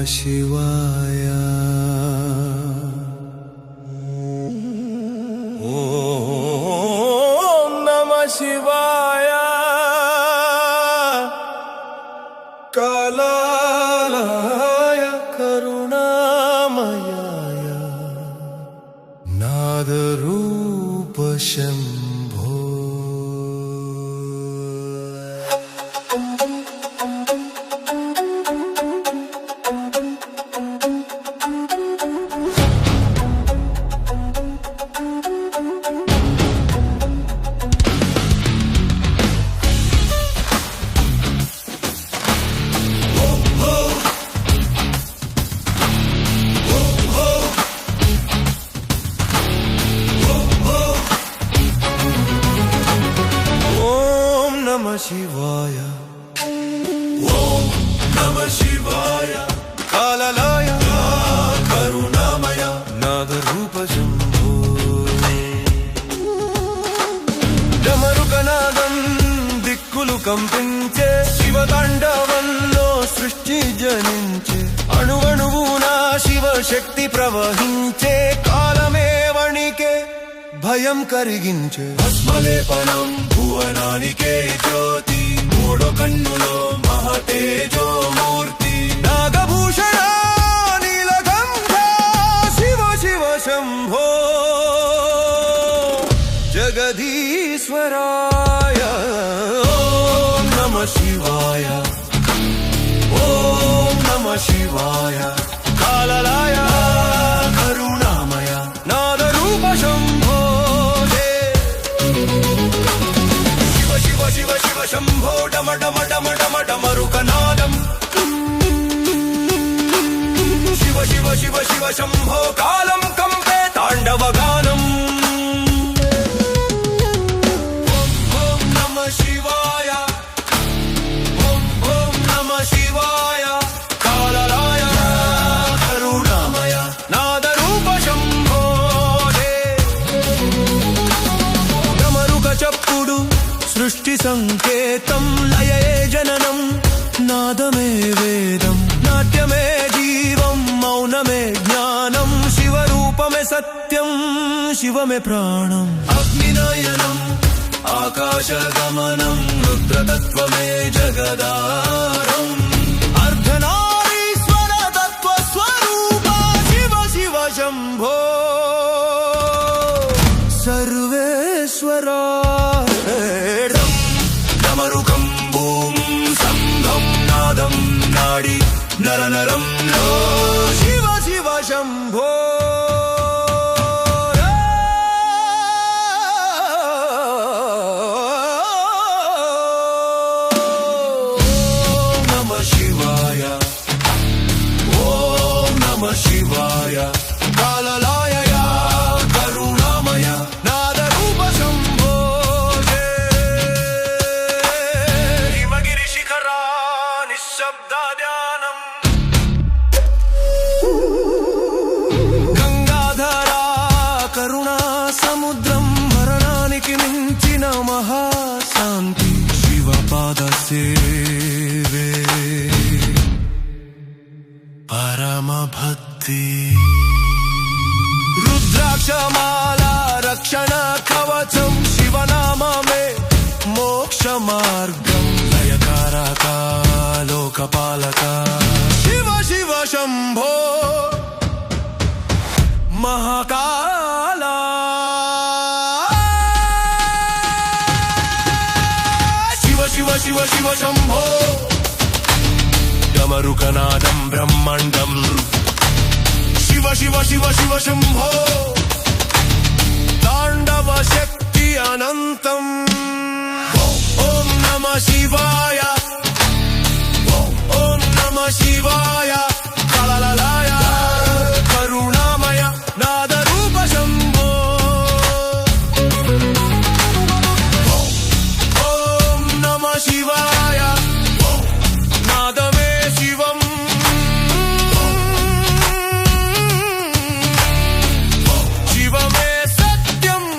शिवाय ॐ नमः शिवाय कालाय करुणामयाय नादरूप शम्भो शिवाय ओम नमः शिवाय कालाय करुणामय नादरूप शम्भो डमरुकनादं दिक्कुलु कंपिंचे शिवतांडवंलो सृष्टि जनिंचे अणुवणुवुन शिवशक्ति प्रवहिंचे कालमे वणिके భయం కరిగించే భస్మలేపనం భువనానికే జ్యోతి మూడో కన్నులో మహతేజో మూర్తి నాగభూషణ నీలకంఠ శివ శివ శంభో జగదీశ్వరాయ ఓం నమః శివాయ ఓం నమః శివాయ కాలాయ కరుణామయ నాదరూప శంభో शिव शिव शंभो डम डम डम डम डमरुकनादम् शिव शिव शिव शिव शंभो कालं कंपे ताण्डवगानम् ॐ ॐ नमः शिवाय ॐ ॐ नमः शिवाय कालाय करुणामय नादरूप शंभो डमरुक चप्पुडु सृष्टि संकेतं लये जननं नादमे वेदं नाट्यमे जीवं मौनमे ज्ञानं शिवरूपमे सत्यं शिवमे प्राणम् अग्निनयनम् आकाशगमनं रुद्रतत्त्वमे जगदारम् अर्धनारीश्वर तत्त्वस्वरूपा शिव शिव शंभो सर्वेश्वरा डमरुकं बूं संघं नादं नाडी नर नरं नो शिव शिव शंभो ॐ नमः शिवाय ॐ नमः शिवाय कालाय करुणामय नादरूप शंभो हिमगिरि शिखरा निःशब्दा ध्यानम् गंगाधरा करुणा समुद्रं मरणानिकि मिंचिन महाशांति शिवपाद सेवे परम भक्ति रुद्राक्षमाला रक्षण कवचं शिवनाममे मोक्षमार्गं लयकारका लोकपालका शिव शिव शंभो महाकाला शिव शिव शिव शिव शंभो डमरुकनादं ब्रह्माण्डं शिव शिव शिव शिव शंभो ताण्डव शक्ति अनन्तम् ॐ नमः शिवाय ॐ नमः शिवाय कालाय करुणामय नादरूप शंभो ॐ नमः शिवाय नादमे शिवम् शिवमे सत्यम्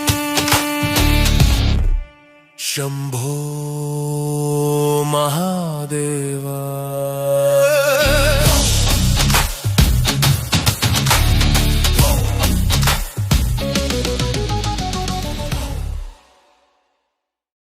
शंभो महा